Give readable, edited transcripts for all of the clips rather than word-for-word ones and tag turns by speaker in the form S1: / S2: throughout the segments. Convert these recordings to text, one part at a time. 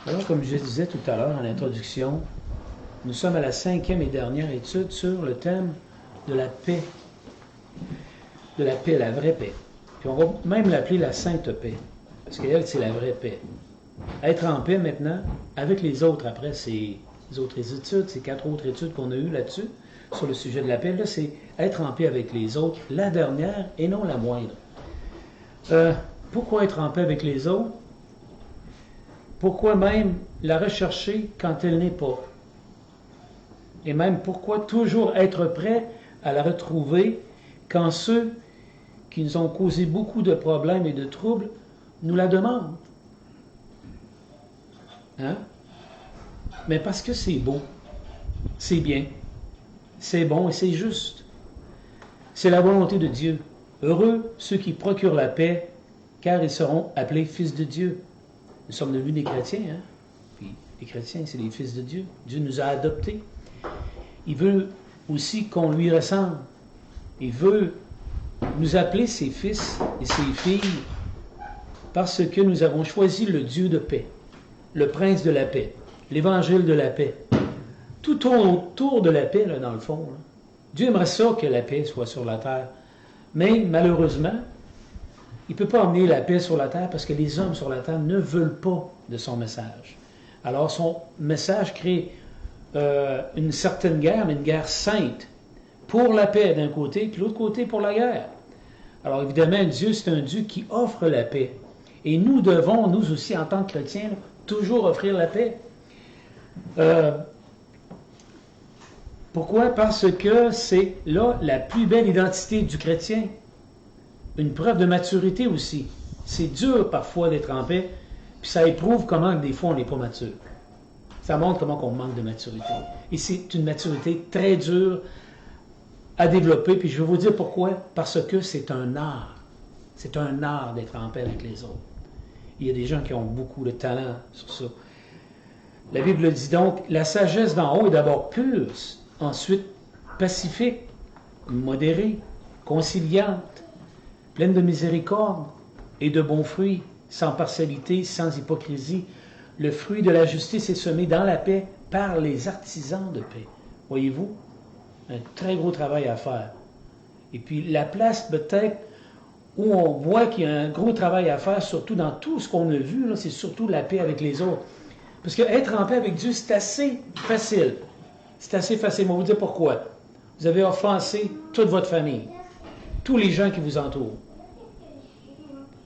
S1: Alors, comme je disais tout à l'heure en introduction, nous sommes à la 5e et dernière étude sur le thème de la paix. De la paix, la vraie paix. Puis on va même l'appeler la sainte paix, parce qu'elle, c'est la vraie paix. Être en paix maintenant avec les autres, après ces autres études, ces 4 autres études qu'on a eues là-dessus, sur le sujet de la paix, là, c'est être en paix avec les autres, la dernière et non la moindre. Pourquoi être en paix avec les autres? Pourquoi même la rechercher quand elle n'est pas? Et même pourquoi toujours être prêt à la retrouver quand ceux qui nous ont causé beaucoup de problèmes et de troubles nous la demandent? Hein? Mais parce que c'est beau, c'est bien, c'est bon et c'est juste. C'est la volonté de Dieu. Heureux ceux qui procurent la paix, car ils seront appelés fils de Dieu. Nous sommes devenus des chrétiens, hein? Puis les chrétiens, c'est les fils de Dieu. Dieu nous a adoptés. Il veut aussi qu'on lui ressemble. Il veut nous appeler ses fils et ses filles parce que nous avons choisi le Dieu de paix, le prince de la paix, l'évangile de la paix. Tout autour de la paix, là, dans le fond. Là. Dieu aimerait ça que la paix soit sur la terre. Mais malheureusement, il ne peut pas emmener la paix sur la terre parce que les hommes sur la terre ne veulent pas de son message. Alors son message crée une certaine guerre, mais une guerre sainte, pour la paix d'un côté, puis l'autre côté pour la guerre. Alors évidemment, Dieu, c'est un Dieu qui offre la paix. Et nous devons, nous aussi, en tant que chrétiens, toujours offrir la paix. Pourquoi? Parce que c'est là la plus belle identité du chrétien. Une preuve de maturité aussi. C'est dur parfois d'être en paix, puis ça éprouve comment des fois on n'est pas mature. Ça montre comment on manque de maturité. Et c'est une maturité très dure à développer, puis je vais vous dire pourquoi. Parce que c'est un art. C'est un art d'être en paix avec les autres. Il y a des gens qui ont beaucoup de talent sur ça. La Bible dit donc, la sagesse d'en haut est d'abord pure, ensuite pacifique, modérée, conciliante, pleine de miséricorde et de bons fruits, sans partialité, sans hypocrisie. Le fruit de la justice est semé dans la paix par les artisans de paix. Voyez-vous, un très gros travail à faire. Et puis la place peut-être où on voit qu'il y a un gros travail à faire, surtout dans tout ce qu'on a vu, là, c'est surtout la paix avec les autres. Parce qu'être en paix avec Dieu, c'est assez facile. C'est assez facile. On va vous dire pourquoi. Vous avez offensé toute votre famille, tous les gens qui vous entourent.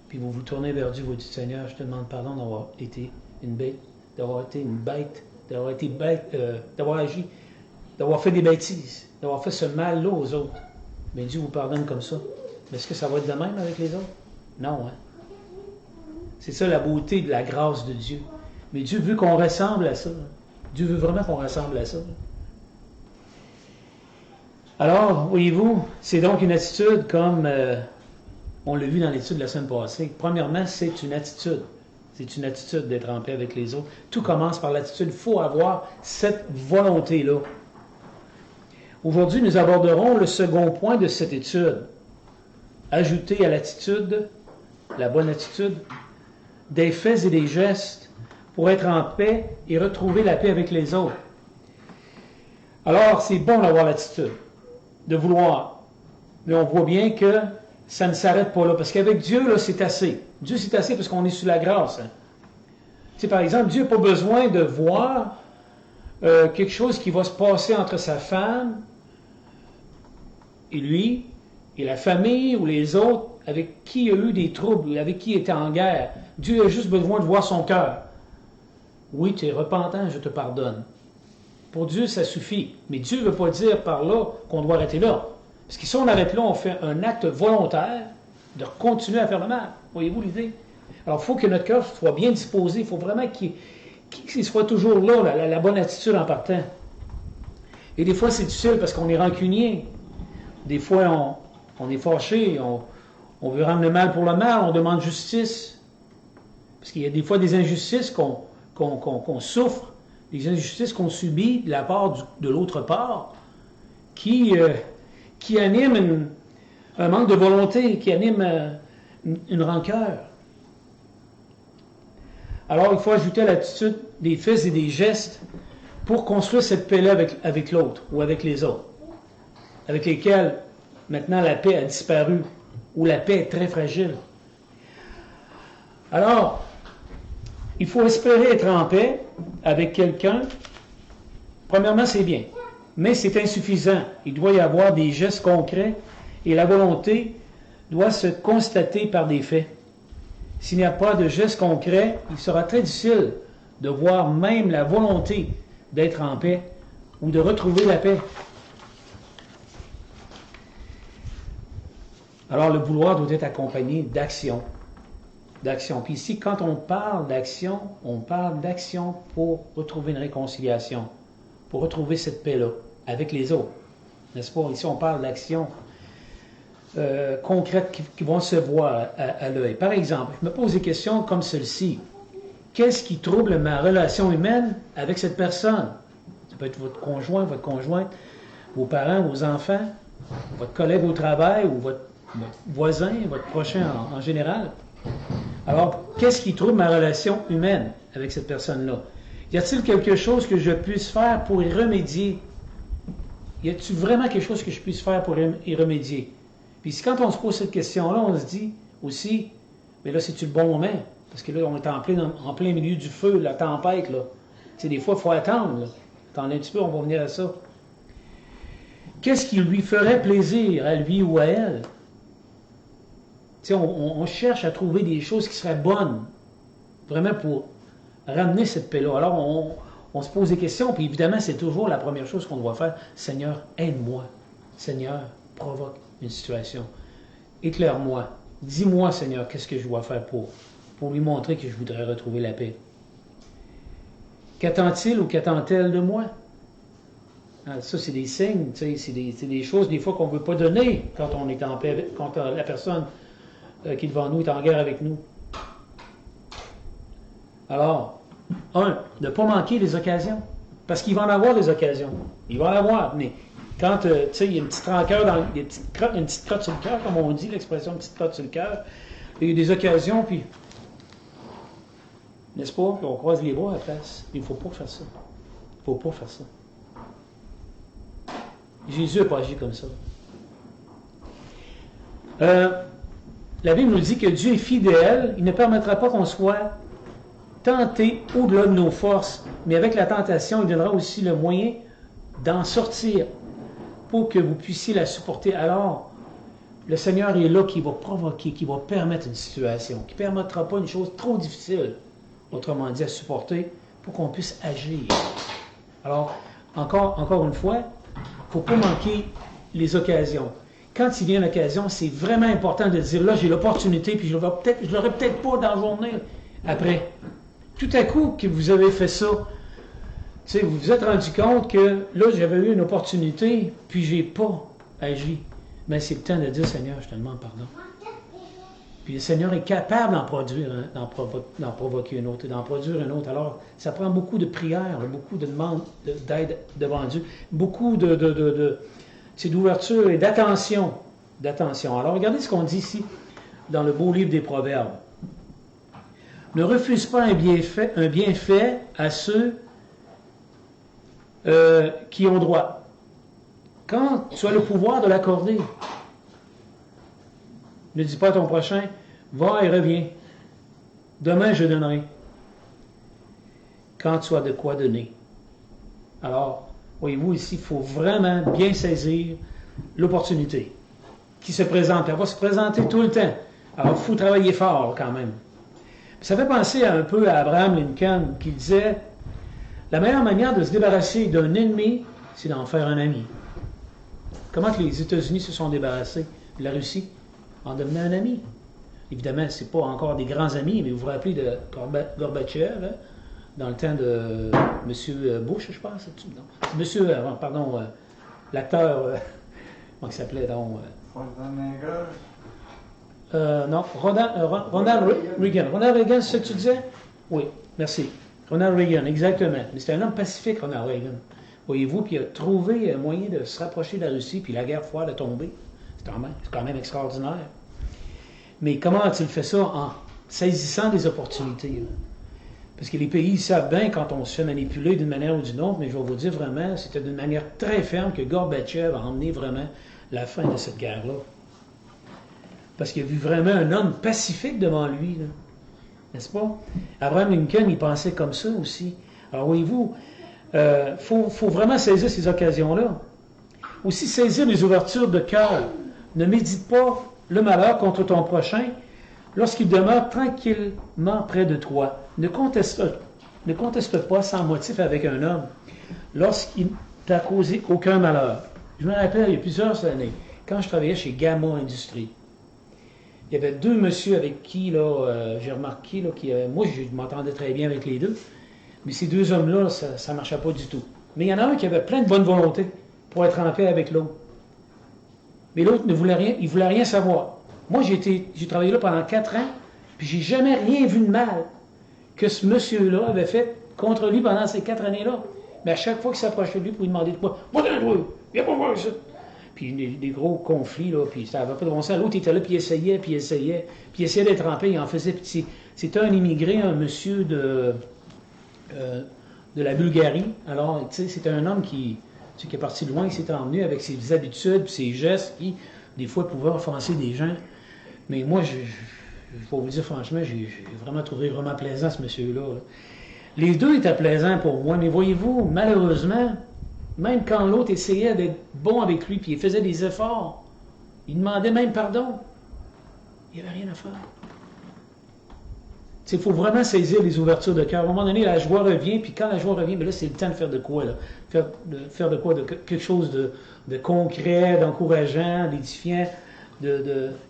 S1: Puis vous vous tournez vers Dieu, vous dites, Seigneur, je te demande pardon d'avoir été une bête, d'avoir agi, d'avoir fait des bêtises, d'avoir fait ce mal-là aux autres. Mais Dieu vous pardonne comme ça. Mais est-ce que ça va être de même avec les autres? Non, hein? C'est ça la beauté de la grâce de Dieu. Mais Dieu veut qu'on ressemble à ça. Dieu veut vraiment qu'on ressemble à ça. Alors, voyez-vous, c'est donc une attitude comme on l'a vu dans l'étude de la semaine passée. Premièrement, c'est une attitude. C'est une attitude d'être en paix avec les autres. Tout commence par l'attitude. Il faut avoir cette volonté-là. Aujourd'hui, nous aborderons le second point de cette étude. Ajouter à l'attitude, la bonne attitude, des faits et des gestes pour être en paix et retrouver la paix avec les autres. Alors, c'est bon d'avoir l'attitude, de vouloir. Mais on voit bien que ça ne s'arrête pas là. Parce qu'avec Dieu, là, c'est assez. Dieu, c'est assez parce qu'on est sous la grâce. Hein. Tu sais, par exemple, Dieu n'a pas besoin de voir quelque chose qui va se passer entre sa femme et lui, et la famille ou les autres avec qui il y a eu des troubles, avec qui il était en guerre. Dieu a juste besoin de voir son cœur. Oui, tu es repentant, je te pardonne. Pour Dieu, ça suffit. Mais Dieu ne veut pas dire par là qu'on doit arrêter là. Parce que si on arrête là, on fait un acte volontaire de continuer à faire le mal. Voyez-vous l'idée? Alors, il faut que notre cœur soit bien disposé. Il faut vraiment qu'il soit toujours là, la bonne attitude en partant. Et des fois, c'est difficile parce qu'on est rancunier. Des fois, on est fâché. On veut rendre le mal pour le mal. On demande justice. Parce qu'il y a des fois des injustices qu'on souffre, des injustices qu'on subit de la part de l'autre part, qui anime un manque de volonté, qui anime une rancœur. Alors, il faut ajouter à l'attitude des faits et des gestes pour construire cette paix-là avec l'autre ou avec les autres, avec lesquels maintenant la paix a disparu ou la paix est très fragile. Alors, il faut espérer être en paix avec quelqu'un. Premièrement, c'est bien, mais c'est insuffisant. Il doit y avoir des gestes concrets et la volonté doit se constater par des faits. S'il n'y a pas de gestes concrets, il sera très difficile de voir même la volonté d'être en paix ou de retrouver la paix. Alors, le vouloir doit être accompagné d'action. D'action. Puis ici, quand on parle d'action, on parle d'action pour retrouver une réconciliation, pour retrouver cette paix-là avec les autres. N'est-ce pas? Ici, on parle d'action concrètes qui vont se voir à l'œil. Par exemple, je me pose des questions comme celle-ci. Qu'est-ce qui trouble ma relation humaine avec cette personne? Ça peut être votre conjoint, votre conjointe, vos parents, vos enfants, votre collègue au travail ou votre voisin, votre prochain en général. Alors, qu'est-ce qui trouble ma relation humaine avec cette personne-là? Y a-t-il quelque chose que je puisse faire pour y remédier? Y a-t-il vraiment quelque chose que je puisse faire pour y remédier? Puis quand on se pose cette question-là, on se dit aussi, mais là, c'est-tu le bon moment? Parce que là, on est en plein milieu du feu, de la tempête, là. Tu sais, des fois, il faut attendre, là. Attendez un petit peu, on va venir à ça. Qu'est-ce qui lui ferait plaisir, à lui ou à elle? Tu sais, on cherche à trouver des choses qui seraient bonnes, vraiment pour ramener cette paix-là. Alors, on se pose des questions, puis évidemment, c'est toujours la première chose qu'on doit faire. Seigneur, aide-moi. Seigneur, provoque une situation. Éclaire-moi. Dis-moi, Seigneur, qu'est-ce que je dois faire pour lui montrer que je voudrais retrouver la paix. Qu'attend-il ou qu'attend-elle de moi? Ah, ça, c'est des signes, c'est des choses des fois qu'on ne veut pas donner quand on est en paix, quand la personne qui est devant nous est en guerre avec nous. Alors, ne pas manquer les occasions. Parce qu'il va en avoir des occasions. Il va en avoir, mais quand, tu sais, il y a une petite rancœur, une petite crotte sur le cœur, comme on dit, l'expression une petite crotte sur le cœur, il y a des occasions, puis, n'est-ce pas, puis on croise les bras à la place. Il ne faut pas faire ça. Il ne faut pas faire ça. Jésus n'a pas agi comme ça. La Bible nous dit que Dieu est fidèle, il ne permettra pas qu'on soit tenté au-delà de nos forces, mais avec la tentation, il donnera aussi le moyen d'en sortir pour que vous puissiez la supporter. Alors, le Seigneur est là qui va provoquer, qui va permettre une situation, qui ne permettra pas une chose trop difficile, autrement dit, à supporter, pour qu'on puisse agir. Alors, encore une fois, il ne faut pas manquer les occasions. Quand il vient l'occasion, c'est vraiment important de dire, là, j'ai l'opportunité, puis je ne l'aurai peut-être pas dans la journée après. Tout à coup que vous avez fait ça, vous vous êtes rendu compte que là, j'avais eu une opportunité, puis je n'ai pas agi. Mais c'est le temps de dire, Seigneur, je te demande pardon. Puis le Seigneur est capable d'en produire, d'en provoquer une autre, d'en produire une autre. Alors, ça prend beaucoup de prières, beaucoup de demandes d'aide devant Dieu, beaucoup d'ouverture et d'attention. Alors, regardez ce qu'on dit ici dans le beau livre des Proverbes. Ne refuse pas un bienfait à ceux qui ont droit, quand tu as le pouvoir de l'accorder. Ne dis pas à ton prochain, va et reviens. Demain, je donnerai. Quand tu as de quoi donner. Alors, voyez-vous, ici, il faut vraiment bien saisir l'opportunité qui se présente. Elle va se présenter tout le temps. Alors, il faut travailler fort quand même. Ça fait penser un peu à Abraham Lincoln qui disait, la meilleure manière de se débarrasser d'un ennemi, c'est d'en faire un ami. Comment que les États-Unis se sont débarrassés de la Russie? En devenant un ami. Évidemment, ce n'est pas encore des grands amis, mais vous vous rappelez de Gorbatchev, hein, dans le temps de M. Bush, je pense. C'est M. L'acteur, comment il s'appelait donc? Non, Ronald Reagan. Ronald Reagan, c'est ce que tu disais? Oui, merci. Ronald Reagan, exactement. Mais c'était un homme pacifique, Ronald Reagan. Voyez-vous, puis il a trouvé un moyen de se rapprocher de la Russie, puis la guerre froide a tombé. C'est quand même extraordinaire. Mais comment a-t-il fait ça? En saisissant des opportunités. Parce que les pays savent bien quand on se fait manipuler d'une manière ou d'une autre, mais je vais vous dire vraiment, c'était d'une manière très ferme que Gorbatchev a emmené vraiment la fin de cette guerre-là. Parce qu'il a vu vraiment un homme pacifique devant lui, là. N'est-ce pas? Abraham Lincoln, il pensait comme ça aussi. Alors voyez-vous, faut vraiment saisir ces occasions-là. Aussi saisir les ouvertures de cœur. Ne médite pas le malheur contre ton prochain lorsqu'il demeure tranquillement près de toi. Ne conteste pas sans motif avec un homme lorsqu'il t'a causé aucun malheur. Je me rappelle, il y a plusieurs années, quand je travaillais chez Gamma Industries, il y avait deux messieurs avec qui, là, j'ai remarqué, là, moi, je m'entendais très bien avec les deux, mais ces deux hommes-là, ça ne marchait pas du tout. Mais il y en a un qui avait plein de bonne volonté pour être en paix avec l'autre. Mais l'autre ne voulait rien, il voulait rien savoir. Moi, j'ai travaillé là pendant 4 ans, puis j'ai jamais rien vu de mal que ce monsieur-là avait fait contre lui pendant ces 4 années-là. Mais à chaque fois qu'il s'approchait de lui pour lui demander de quoi, « Moi, viens pas voir ça! » Puis des gros conflits, là, puis ça n'avait pas de bon sens. L'autre était là, puis il essayait, puis il essayait d'être en paix, il en faisait petit. C'était un immigré, un monsieur de la Bulgarie. Alors, tu sais, c'était un homme qui est parti de loin, qui s'est emmené avec ses habitudes, puis ses gestes, qui, des fois, pouvaient offenser des gens. Mais moi, je vais vous dire franchement, j'ai vraiment trouvé vraiment plaisant ce monsieur-là, là. Les deux étaient plaisants pour moi, mais voyez-vous, malheureusement, même quand l'autre essayait d'être bon avec lui, puis il faisait des efforts, il demandait même pardon, il n'y avait rien à faire. Il faut vraiment saisir les ouvertures de cœur. À un moment donné, la joie revient, puis quand la joie revient, bien là, c'est le temps de faire de quoi, là? Faire de quoi? De quelque chose de concret, d'encourageant, d'édifiant,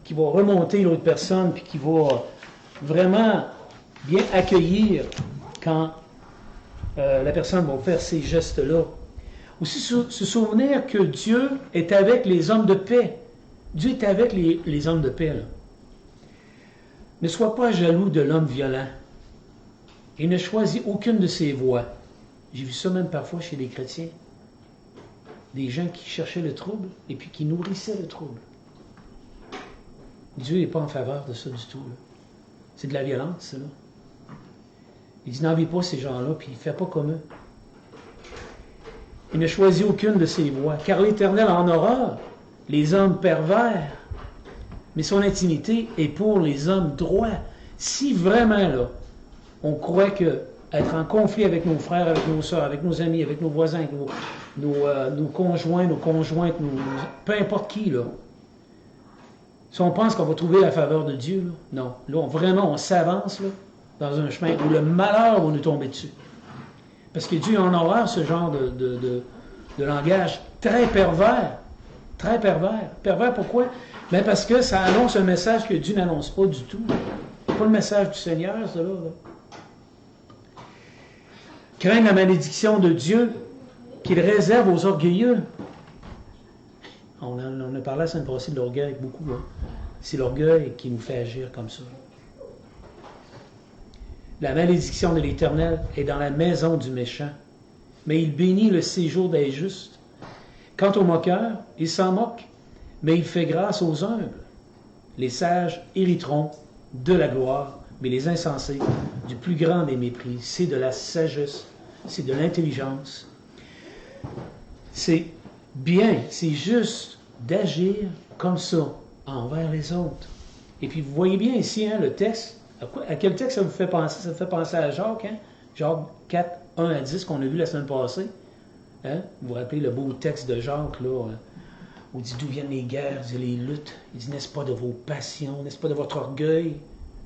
S1: qui va remonter l'autre personne, puis qui va vraiment bien accueillir quand la personne va faire ces gestes-là. Aussi se souvenir que Dieu est avec les hommes de paix. Dieu est avec les hommes de paix, là. Ne sois pas jaloux de l'homme violent et ne choisis aucune de ses voies. J'ai vu ça même parfois chez les chrétiens. Des gens qui cherchaient le trouble et puis qui nourrissaient le trouble. Dieu n'est pas en faveur de ça du tout, là. C'est de la violence, ça, là. Il dit, n'envie pas ces gens-là, puis il ne fait pas comme eux. Il ne choisit aucune de ses voies, car l'Éternel en horreur les hommes pervers, mais son intimité est pour les hommes droits. Si vraiment, là, on croit que être en conflit avec nos frères, avec nos soeurs, avec nos amis, avec nos voisins, avec nos conjoints, nos conjointes, peu importe qui, là, si on pense qu'on va trouver la faveur de Dieu, là, non. Là, vraiment, on s'avance là, dans un chemin où le malheur va nous tomber dessus. Parce que Dieu en a horreur ce genre de langage très pervers. Très pervers. Pervers pourquoi? Bien parce que ça annonce un message que Dieu n'annonce pas du tout. C'est pas le message du Seigneur, ça là. Craindre la malédiction de Dieu qu'il réserve aux orgueilleux. On a parlé la semaine passée de l'orgueil beaucoup. Hein? C'est l'orgueil qui nous fait agir comme ça. La malédiction de l'Éternel est dans la maison du méchant, mais il bénit le séjour des justes. Quant aux moqueurs, il s'en moque, mais il fait grâce aux humbles. Les sages hériteront de la gloire, mais les insensés du plus grand des mépris. C'est de la sagesse, c'est de l'intelligence. C'est bien, c'est juste d'agir comme ça envers les autres. Et puis vous voyez bien ici, hein, le texte. À quel texte ça vous fait penser? Ça vous fait penser à Jacques, hein? Jacques 4, 1 à 10 qu'on a vu la semaine passée. Hein? Vous vous rappelez le beau texte de Jacques, là, où il dit d'où viennent les guerres et les luttes. Il dit, n'est-ce pas de vos passions, n'est-ce pas de votre orgueil?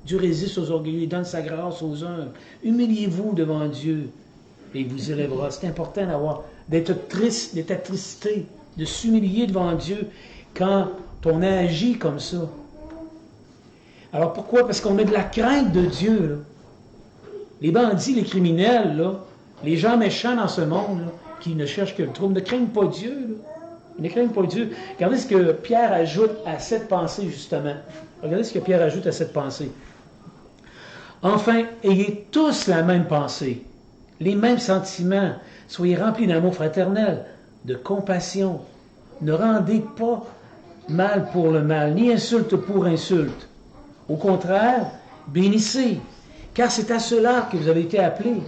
S1: Dieu résiste aux orgueilleux, il donne sa grâce aux humbles. Humiliez-vous devant Dieu et il vous élèvera. C'est important d'être triste, d'être attristé, de s'humilier devant Dieu quand on agit comme ça. Alors pourquoi? Parce qu'on a de la crainte de Dieu, là. Les bandits, les criminels, là, les gens méchants dans ce monde, là, qui ne cherchent que le trouble, ne craignent pas Dieu, là. Ils ne craignent pas Dieu. Regardez ce que Pierre ajoute à cette pensée, justement. Regardez ce que Pierre ajoute à cette pensée. Enfin, ayez tous la même pensée, les mêmes sentiments. Soyez remplis d'amour fraternel, de compassion. Ne rendez pas mal pour le mal, ni insulte pour insulte. Au contraire, bénissez, car c'est à cela que vous avez été appelés,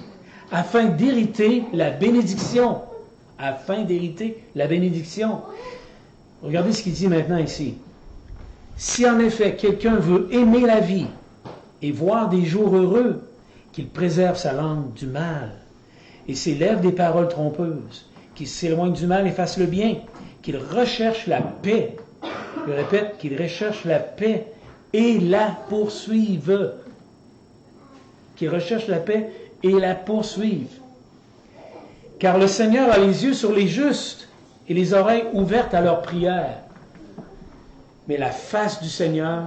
S1: afin d'hériter la bénédiction. Afin d'hériter la bénédiction. Regardez ce qu'il dit maintenant ici. Si en effet quelqu'un veut aimer la vie et voir des jours heureux, qu'il préserve sa langue du mal et ses lèvres des paroles trompeuses, qu'il s'éloigne du mal et fasse le bien, qu'il recherche la paix. Je répète, qu'il recherche la paix et la poursuive. Qu'il recherche la paix et la poursuive. Car le Seigneur a les yeux sur les justes et les oreilles ouvertes à leurs prières. Mais la face du Seigneur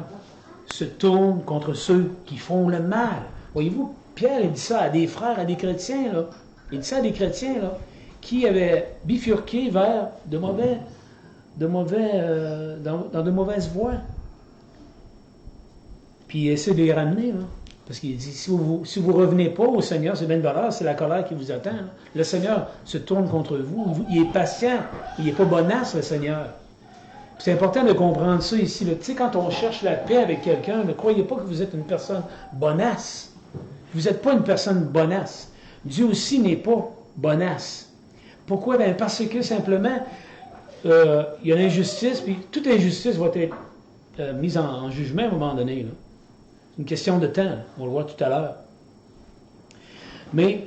S1: se tourne contre ceux qui font le mal. Voyez-vous, Pierre, il dit ça à des frères, à des chrétiens, là. Il dit ça à des chrétiens, là, qui avaient bifurqué vers dans de mauvaises voies. Puis il essaie de les ramener, là. Parce qu'il dit, si vous revenez pas au Seigneur, c'est bien de valeur, c'est la colère qui vous attend. Là. Le Seigneur se tourne contre vous. Il est patient. Il n'est pas bonasse, le Seigneur. C'est important de comprendre ça ici. Tu sais, quand on cherche la paix avec quelqu'un, ne croyez pas que vous êtes une personne bonasse. Vous n'êtes pas une personne bonasse. Dieu aussi n'est pas bonasse. Pourquoi? Bien, parce que simplement, il y a l'injustice, puis toute injustice va être mise en jugement à un moment donné. Là. C'est une question de temps. On le voit tout à l'heure. Mais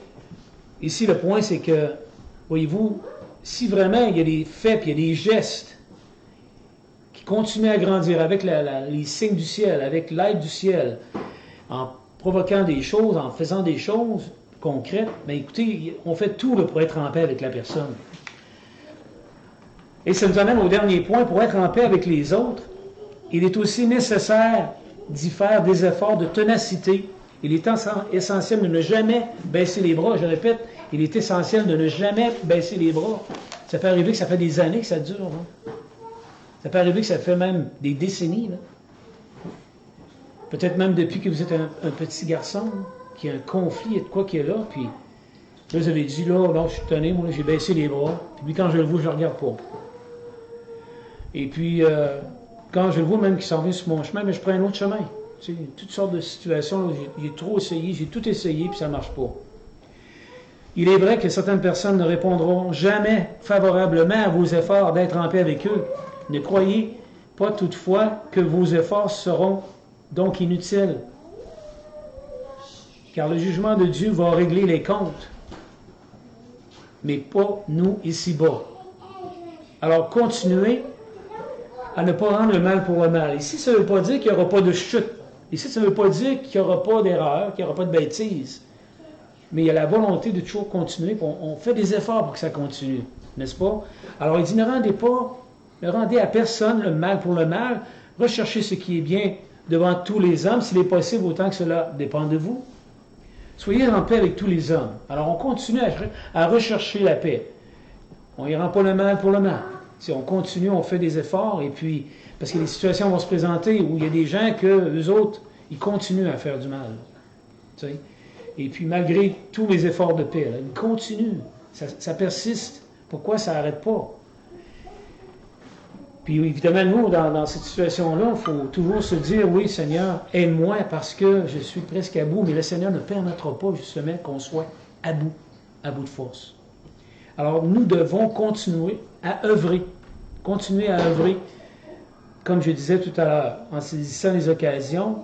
S1: ici, le point, c'est que, voyez-vous, si vraiment il y a des faits, puis il y a des gestes qui continuent à grandir avec les signes du ciel, avec l'aide du ciel, en provoquant des choses, en faisant des choses concrètes, bien écoutez, on fait tout là, pour être en paix avec la personne. Et ça nous amène au dernier point, pour être en paix avec les autres, il est aussi nécessaire d'y faire des efforts de ténacité. Il est essentiel de ne jamais baisser les bras. Je répète, il est essentiel de ne jamais baisser les bras. Ça peut arriver que ça fait des années que ça dure. Hein? Ça peut arriver que ça fait même des décennies. Là. Peut-être même depuis que vous êtes un petit garçon, qu'il y a un conflit et de quoi qu'il y a là, puis là, vous avez dit, là, je suis étonné, moi, j'ai baissé les bras, puis quand je le vois, je ne le regarde pas. Et puis, quand je le vois même qu'il s'en vient sur mon chemin, mais je prends un autre chemin. Tu sais, toutes sortes de situations, là, j'ai trop essayé, j'ai tout essayé, puis ça ne marche pas. Il est vrai que certaines personnes ne répondront jamais favorablement à vos efforts d'être en paix avec eux. Ne croyez pas toutefois que vos efforts seront donc inutiles. Car le jugement de Dieu va régler les comptes, mais pas nous ici-bas. Alors continuez à ne pas rendre le mal pour le mal. Ici, ça ne veut pas dire qu'il n'y aura pas de chute. Ici, ça ne veut pas dire qu'il n'y aura pas d'erreur, qu'il n'y aura pas de bêtises. Mais il y a la volonté de toujours continuer. On fait des efforts pour que ça continue. N'est-ce pas? Alors, il dit, ne rendez à personne le mal pour le mal. Recherchez ce qui est bien devant tous les hommes, s'il est possible, autant que cela dépend de vous. Soyez en paix avec tous les hommes. Alors, on continue à rechercher la paix. On n'y rend pas le mal pour le mal. Si on continue, on fait des efforts, et puis, parce que les situations vont se présenter où il y a des gens que, eux autres, ils continuent à faire du mal. Tu sais? Et puis, malgré tous les efforts de paix, là, ils continuent. Ça persiste. Pourquoi ça n'arrête pas? Puis, évidemment, nous, dans cette situation-là, il faut toujours se dire, oui, Seigneur, aide-moi parce que je suis presque à bout, mais le Seigneur ne permettra pas, justement, qu'on soit à bout de force. Alors, nous devons continuer à œuvrer, comme je disais tout à l'heure, en saisissant les occasions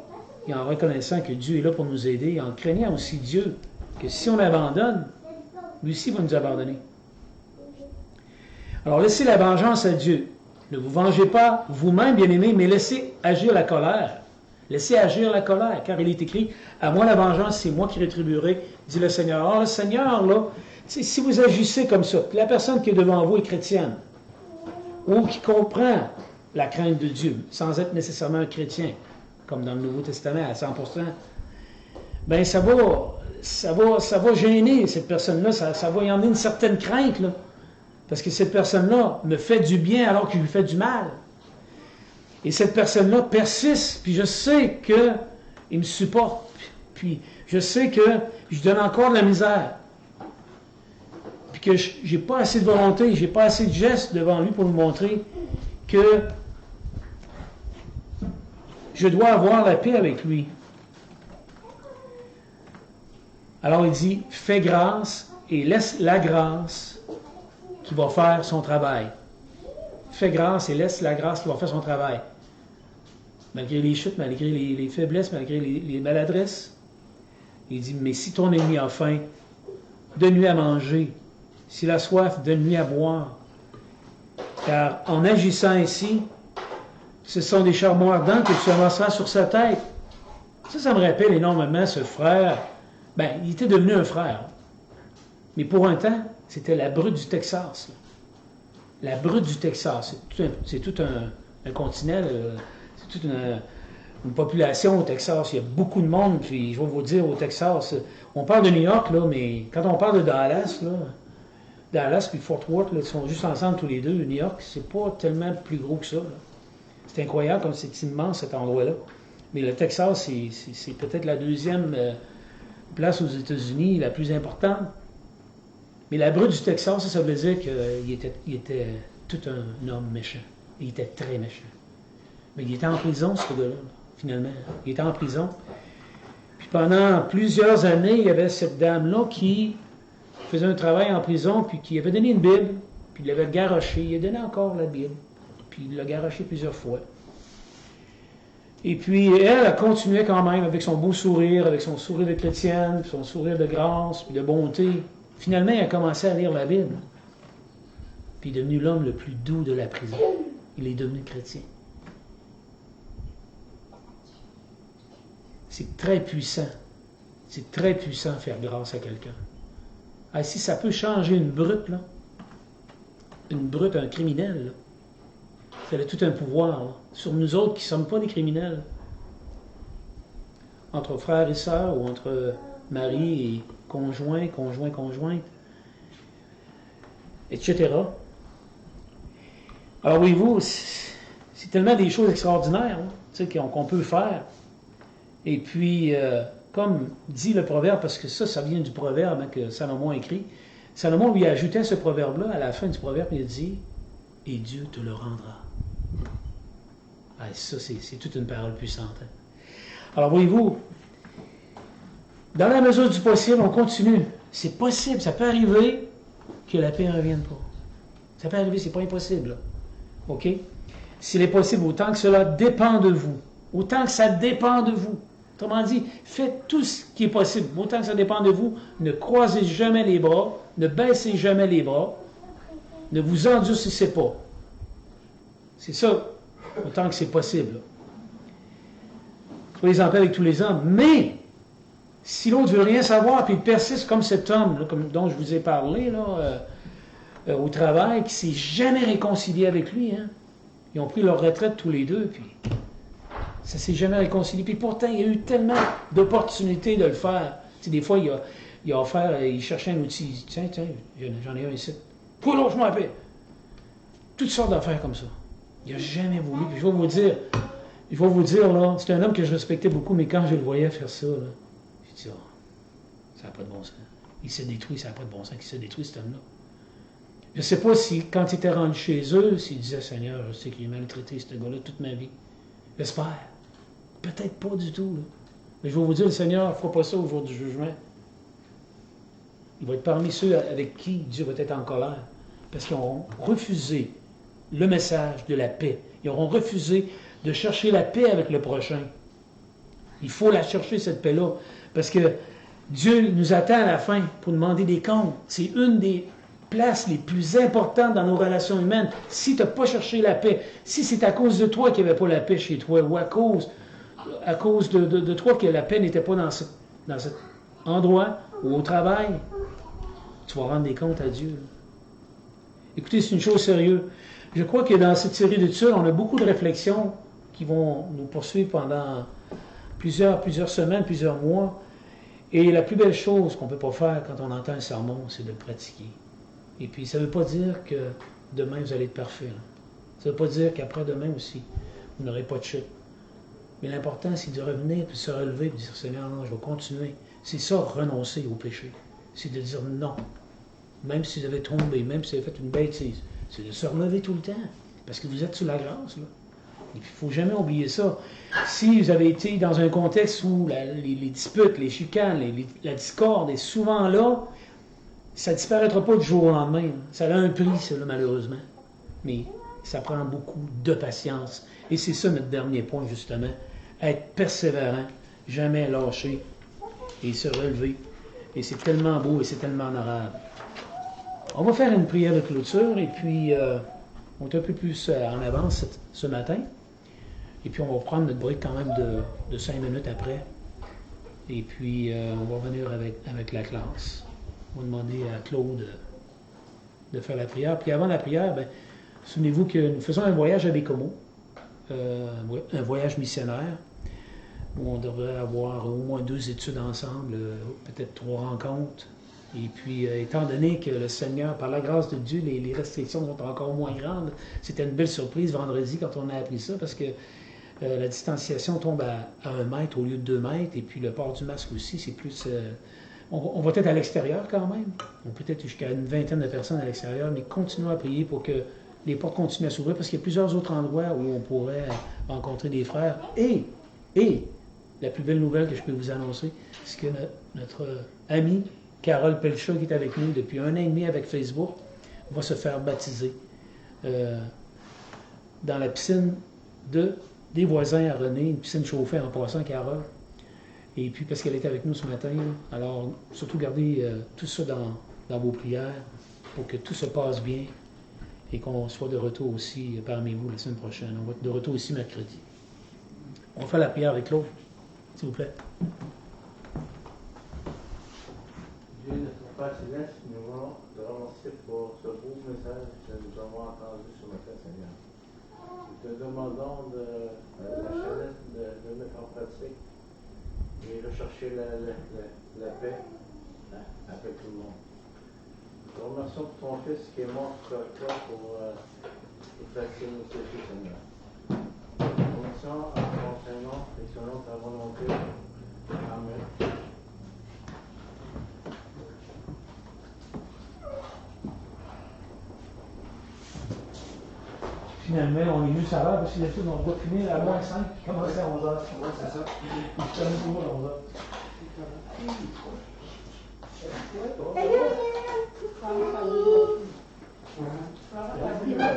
S1: et en reconnaissant que Dieu est là pour nous aider, et en craignant aussi Dieu, que si on abandonne, lui aussi va nous abandonner. Alors, laissez la vengeance à Dieu. Ne vous vengez pas vous-même, bien-aimés, mais laissez agir la colère. Laissez agir la colère, car il est écrit, « À moi la vengeance, c'est moi qui rétribuerai, dit le Seigneur. » Alors, le Seigneur, là, si vous agissez comme ça, que la personne qui est devant vous est chrétienne, ou qui comprend la crainte de Dieu, sans être nécessairement un chrétien, comme dans le Nouveau Testament à 100%, bien ça va gêner cette personne-là, ça va y emmener une certaine crainte, là, parce que cette personne-là me fait du bien alors qu'il lui fait du mal. Et cette personne-là persiste, puis je sais qu'il me supporte, puis je sais que je donne encore de la misère. Que je n'ai pas assez de volonté, je n'ai pas assez de gestes devant lui pour lui montrer que je dois avoir la paix avec lui. Alors il dit, fais grâce et laisse la grâce qui va faire son travail. Fais grâce et laisse la grâce qui va faire son travail. Malgré les chutes, malgré les faiblesses, malgré les maladresses. Il dit, mais si ton ennemi a faim, donne-lui à manger. S'il a soif, donne-lui à boire. Car en agissant ainsi, ce sont des charbons ardents que tu amasseras sur sa tête. Ça me rappelle énormément ce frère. Ben, il était devenu un frère. Mais pour un temps, c'était la brute du Texas. Là. La brute du Texas. C'est tout un continent. C'est toute une population au Texas. Il y a beaucoup de monde. Puis je vais vous dire, au Texas, on parle de New York, là, mais quand on parle de Dallas, là, Dallas puis Fort Worth, là, ils sont juste ensemble tous les deux. New York, c'est pas tellement plus gros que ça. Là. C'est incroyable comme c'est immense cet endroit-là. Mais le Texas, c'est peut-être la deuxième place aux États-Unis, la plus importante. Mais la brute du Texas, ça veut dire qu'il était tout un homme méchant. Il était très méchant. Mais il était en prison, ce gars-là, finalement. Il était en prison. Puis pendant plusieurs années, il y avait cette dame-là qui faisait un travail en prison, puis qui avait donné une Bible, puis il l'avait garoché. Il a donné encore la Bible. Puis il l'a garoché plusieurs fois. Et puis, elle continuait quand même avec son beau sourire, avec son sourire de chrétienne, puis son sourire de grâce, puis de bonté. Finalement, elle a commencé à lire la Bible. Puis il est devenu l'homme le plus doux de la prison. Il est devenu chrétien. C'est très puissant. C'est très puissant de faire grâce à quelqu'un. Ah, si ça peut changer une brute, là, une brute, un criminel, là, ça a tout un pouvoir là, sur nous autres qui ne sommes pas des criminels. Entre frères et sœurs ou entre mari et conjoint, conjointe, etc. Alors voyez-vous, c'est tellement des choses extraordinaires hein, qu'on peut faire. Et puis, comme dit le proverbe, parce que ça vient du proverbe hein, que Salomon a écrit, Salomon lui ajoutait ce proverbe-là à la fin du proverbe, il dit « Et Dieu te le rendra ». Ah, ça, c'est toute une parole puissante. Hein. Alors, voyez-vous, dans la mesure du possible, on continue. C'est possible, ça peut arriver que la paix ne revienne pas. Ça peut arriver, c'est pas impossible. Là. OK? S'il est possible, autant que cela dépend de vous. Autant que ça dépend de vous. Autrement dit, faites tout ce qui est possible. Autant que ça dépend de vous, ne croisez jamais les bras, ne baissez jamais les bras, ne vous endurcissez pas. C'est ça. Autant que c'est possible. Soyez en paix avec tous les hommes. Mais, si l'autre ne veut rien savoir, puis il persiste comme cet homme, là, dont je vous ai parlé, là, au travail, qui ne s'est jamais réconcilié avec lui, hein. Ils ont pris leur retraite tous les deux, puis ça ne s'est jamais réconcilié. Puis pourtant, il y a eu tellement d'opportunités de le faire. Tu sais, des fois, il cherchait un outil. Il dit, tiens, j'en ai un ici. Pour l'autre, je m'en paix. Toutes sortes d'affaires comme ça. Il n'a jamais voulu. Puis je vais vous dire, là, c'est un homme que je respectais beaucoup, mais quand je le voyais faire ça, là, je dis, oh, ça n'a pas de bon sens. Il s'est détruit, ça n'a pas de bon sens qu'il s'est détruit, cet homme-là. Je ne sais pas si, quand il était rendu chez eux, s'il disait, Seigneur, je sais qu'il a maltraité ce gars-là toute ma vie. J'espère. Peut-être pas du tout, là. Mais je vais vous dire, le Seigneur ne fera pas ça au jour du jugement. Il va être parmi ceux avec qui Dieu va être en colère. Parce qu'ils ont refusé le message de la paix. Ils auront refusé de chercher la paix avec le prochain. Il faut la chercher, cette paix-là. Parce que Dieu nous attend à la fin pour demander des comptes. C'est une des places les plus importantes dans nos relations humaines. Si tu n'as pas cherché la paix, si c'est à cause de toi qu'il n'y avait pas la paix chez toi, ou à cause de toi que la paix n'était pas dans cet endroit ou au travail, tu vas rendre des comptes à Dieu. Écoutez, c'est une chose sérieuse. Je crois que dans cette série d'études, on a beaucoup de réflexions qui vont nous poursuivre pendant plusieurs semaines, plusieurs mois. Et la plus belle chose qu'on ne peut pas faire quand on entend un sermon, c'est de le pratiquer. Et puis, ça ne veut pas dire que demain, vous allez être parfait. Là. Ça ne veut pas dire qu'après-demain aussi, vous n'aurez pas de chute. Mais l'important, c'est de revenir, puis de se relever, puis de dire, Seigneur, non, je vais continuer. C'est ça, renoncer au péché. C'est de dire non. Même si vous avez tombé, même si vous avez fait une bêtise. C'est de se relever tout le temps. Parce que vous êtes sous la grâce. Là. Il ne faut jamais oublier ça. Si vous avez été dans un contexte où les disputes, les chicanes, la discorde est souvent là, ça ne disparaîtra pas du jour au lendemain. Ça a un prix, ça, là, malheureusement. Mais ça prend beaucoup de patience. Et c'est ça notre dernier point, justement. Être persévérant, jamais lâcher et se relever. Et c'est tellement beau et c'est tellement honorable. On va faire une prière de clôture et puis on est un peu plus en avance ce matin. Et puis on va prendre notre break quand même de 5 minutes après. Et puis on va revenir avec la classe. On va demander à Claude de faire la prière. Puis avant la prière, ben, souvenez-vous que nous faisons un voyage à Bécomo, un voyage missionnaire, où on devrait avoir au moins 2 études ensemble, peut-être 3 rencontres. Et puis, étant donné que le Seigneur, par la grâce de Dieu, les restrictions sont encore moins grandes, c'était une belle surprise vendredi quand on a appris ça, parce que la distanciation tombe à 1 mètre au lieu de 2 mètres, et puis le port du masque aussi, c'est plus... on va être à l'extérieur quand même. On peut être jusqu'à une vingtaine de personnes à l'extérieur, mais continuons à prier pour que les portes continuent à s'ouvrir, parce qu'il y a plusieurs autres endroits où on pourrait rencontrer des frères. Et la plus belle nouvelle que je peux vous annoncer, c'est que notre ami Carole Pelcha, qui est avec nous depuis 1 an et demi avec Facebook, va se faire baptiser dans la piscine des voisins à René, une piscine chauffée en passant, Carole. Et puis, parce qu'elle était avec nous ce matin, alors surtout gardez tout ça dans vos prières pour que tout se passe bien et qu'on soit de retour aussi parmi vous la semaine prochaine. On va être de retour aussi mercredi. On va faire la prière avec Claude, s'il vous plaît.
S2: Dieu, notre Père Céleste, nous voulons te remercier pour ce beau message que nous avons entendu ce matin, Seigneur. Nous te demandons la chaleur de mettre en pratique et rechercher la paix avec tout le monde. Nous te remercions pour ton Fils qui est mort sur la croix pour effacer nos péchés, Seigneur. Nous te remercions en ton Saint-Nom et selon ta volonté. Amen.
S1: Finalement, on est venu ça l'heure parce que d'habitude, on doit finir à moins 5 puis commencer à 11h.
S3: Oui, c'est ça.
S1: Je termine toujours à 11h.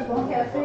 S4: Bon café,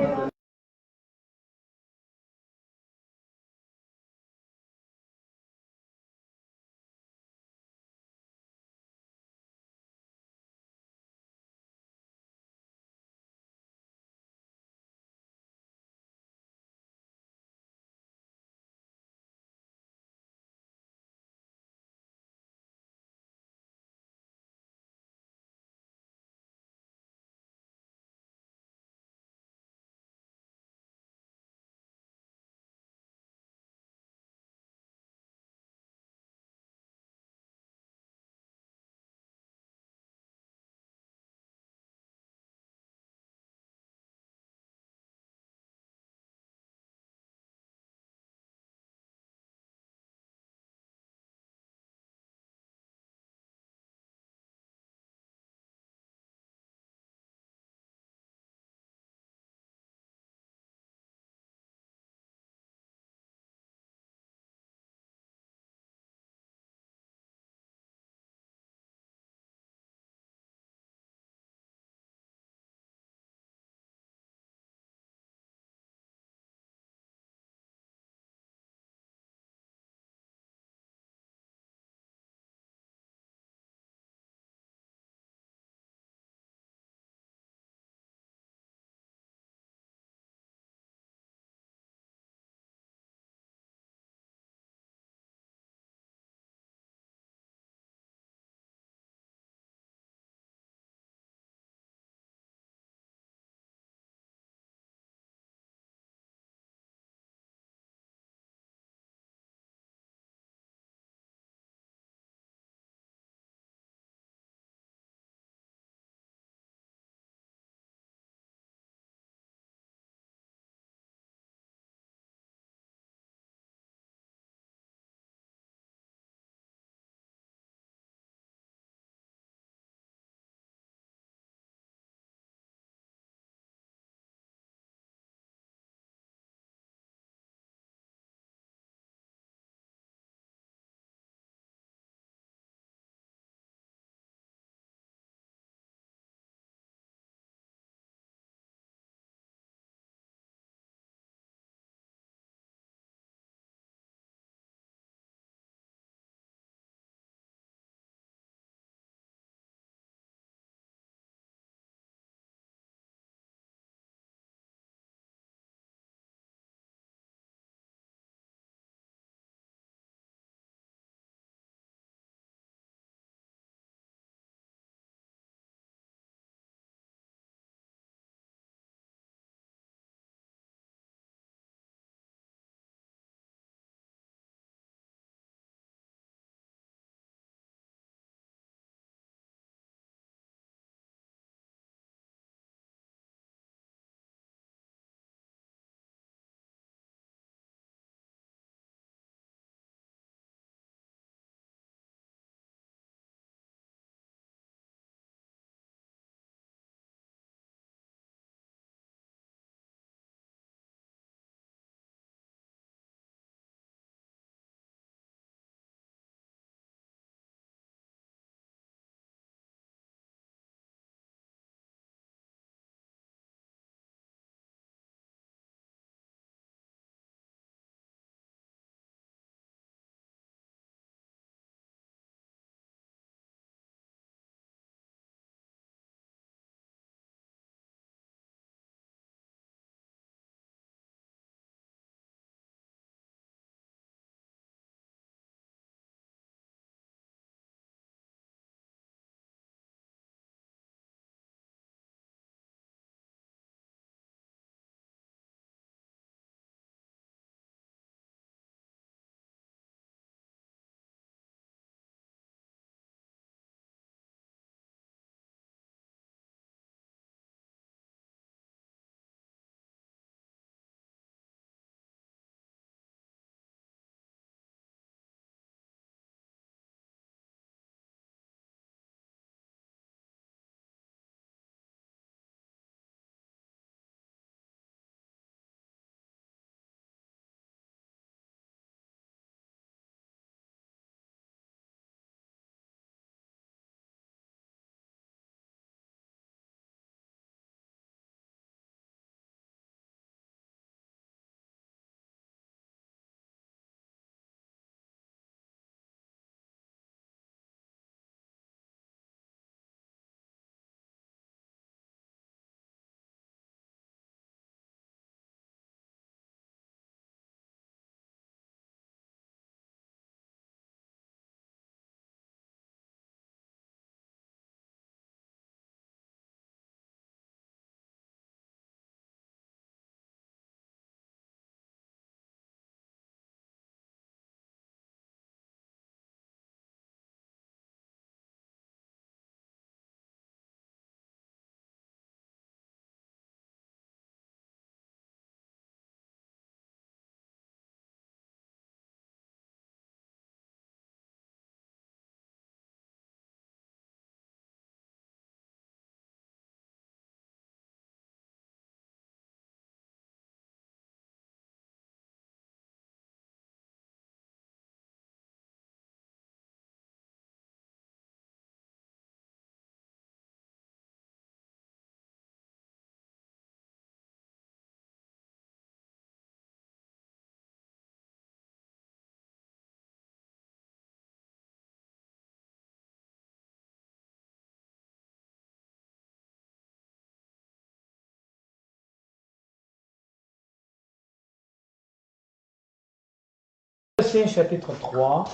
S1: Colossiens chapitre 3.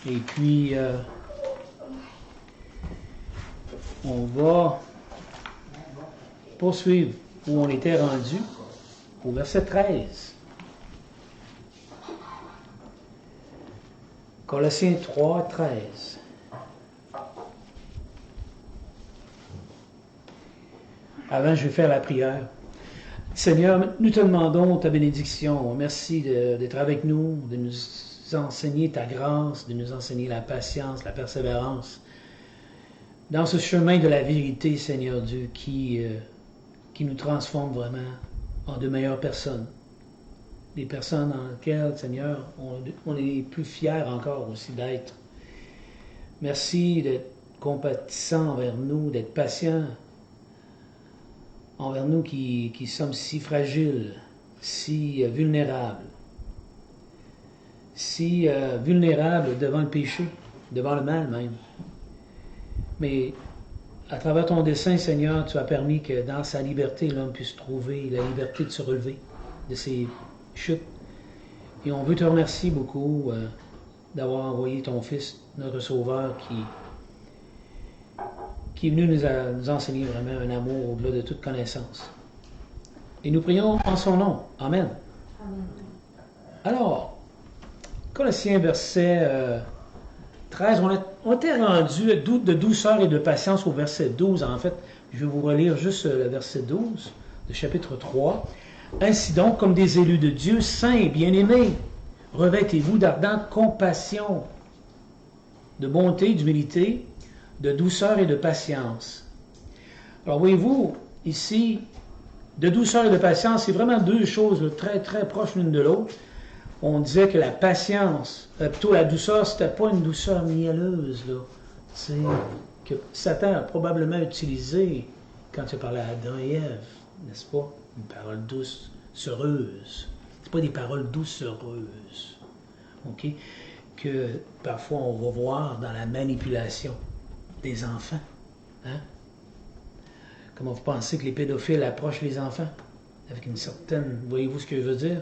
S1: Et puis, on va poursuivre où on était rendu, au verset 13. Colossiens 3, 13. Avant, je vais faire la prière. Seigneur, nous te demandons ta bénédiction. Merci d'être avec nous, de nous enseigner ta grâce, de nous enseigner la patience, la persévérance. Dans ce chemin de la vérité, Seigneur Dieu, qui nous transforme vraiment en de meilleures personnes. Des personnes dans lesquelles, Seigneur, on est plus fiers encore aussi d'être. Merci d'être compatissant envers nous, d'être patient envers nous qui sommes si fragiles, si vulnérables. Si vulnérables devant le péché, devant le mal même. Mais à travers ton dessein, Seigneur, tu as permis que dans sa liberté, l'homme puisse trouver la liberté de se relever de ses chutes. Et on veut te remercier beaucoup d'avoir envoyé ton Fils, notre Sauveur, qui est venu nous enseigner vraiment un amour au-delà de toute connaissance. Et nous prions en son nom. Amen. Amen. Alors, Colossiens verset 13, on était rendu de douceur et de patience au verset 12. En fait, je vais vous relire juste le verset 12 de chapitre 3. Ainsi donc, comme des élus de Dieu, saints et bien-aimés, revêtez-vous d'ardente compassion, de bonté, d'humilité, de douceur et de patience. Alors, voyez-vous, ici, de douceur et de patience, c'est vraiment deux choses très, très proches l'une de l'autre. On disait que la patience, plutôt la douceur, c'était pas une douceur mielleuse, là. C'est que Satan a probablement utilisé quand il a parlé à Adam et Ève, n'est-ce pas? Une parole douce, seureuse. C'est pas des paroles doucereuses, ok? Que parfois on va voir dans la manipulation des enfants. Hein? Comment vous pensez que les pédophiles approchent les enfants? Avec une certaine... Voyez-vous ce que je veux dire?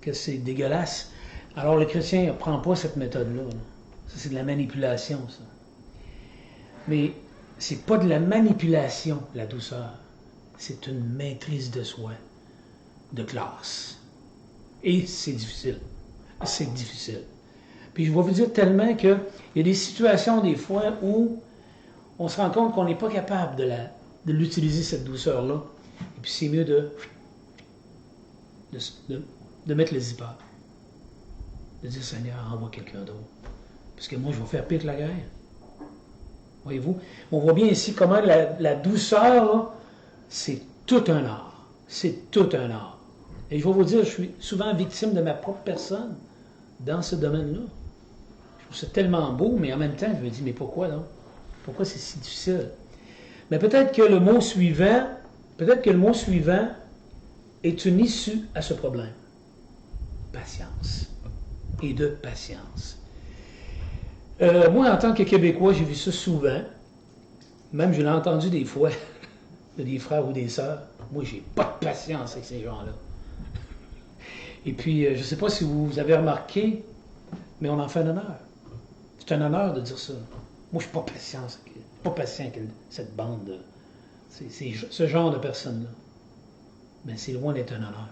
S1: Que c'est dégueulasse. Alors le chrétien ne prend pas cette méthode-là. Là. Ça, c'est de la manipulation, ça. Mais c'est pas de la manipulation, la douceur. C'est une maîtrise de soi, de classe. Et c'est difficile. C'est difficile. Puis je vais vous dire tellement qu'il y a des situations, des fois, où on se rend compte qu'on n'est pas capable de l'utiliser, cette douceur-là. Et puis c'est mieux de mettre le zipper. De dire, Seigneur, envoie quelqu'un d'autre. Parce que moi, je vais faire pire que la guerre. Voyez-vous? On voit bien ici comment la douceur, là, c'est tout un art. C'est tout un art. Et je vais vous dire, je suis souvent victime de ma propre personne dans ce domaine-là. Je trouve ça tellement beau, mais en même temps, je me dis, mais pourquoi, non? Pourquoi c'est si difficile? Mais peut-être que le mot suivant est une issue à ce problème. Patience. Et de patience. Moi, en tant que Québécois, j'ai vu ça souvent. Même, je l'ai entendu des fois de des frères ou des sœurs. Moi, j'ai pas de patience avec ces gens-là. Et puis, je ne sais pas si vous avez remarqué, mais on en fait un honneur. C'est un honneur de dire ça. Moi, je ne suis pas patient avec cette bande de... ce genre de personnes-là. Mais c'est loin d'être un honneur.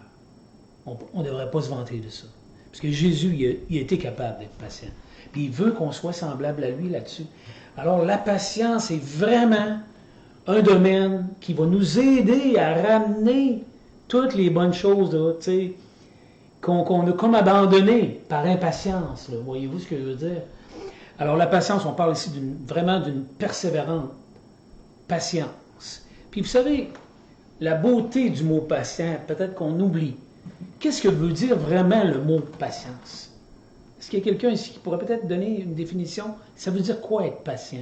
S1: On ne devrait pas se vanter de ça. Parce que Jésus, il a été capable d'être patient. Puis il veut qu'on soit semblable à lui là-dessus. Alors la patience est vraiment un domaine qui va nous aider à ramener toutes les bonnes choses là, qu'on a comme abandonnées par impatience. Là. Voyez-vous ce que je veux dire? Alors la patience, on parle ici vraiment d'une persévérante patience. Puis vous savez, la beauté du mot patient, peut-être qu'on oublie. Qu'est-ce que veut dire vraiment le mot patience? Est-ce qu'il y a quelqu'un ici qui pourrait peut-être donner une définition? Ça veut dire quoi être patient?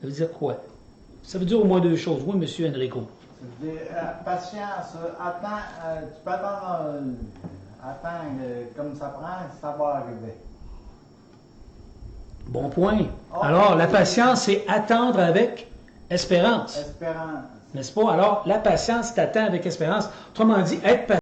S1: Ça veut dire quoi? Ça veut dire au moins deux choses. Oui, M. Enrico.
S3: Ça veut dire patience, tu peux attendre comme ça prend, ça va arriver.
S1: Bon point. Alors, la patience, c'est attendre avec espérance.
S3: Espérance.
S1: N'est-ce pas? Alors, la patience, c'est attendre avec espérance. Autrement dit, être patient.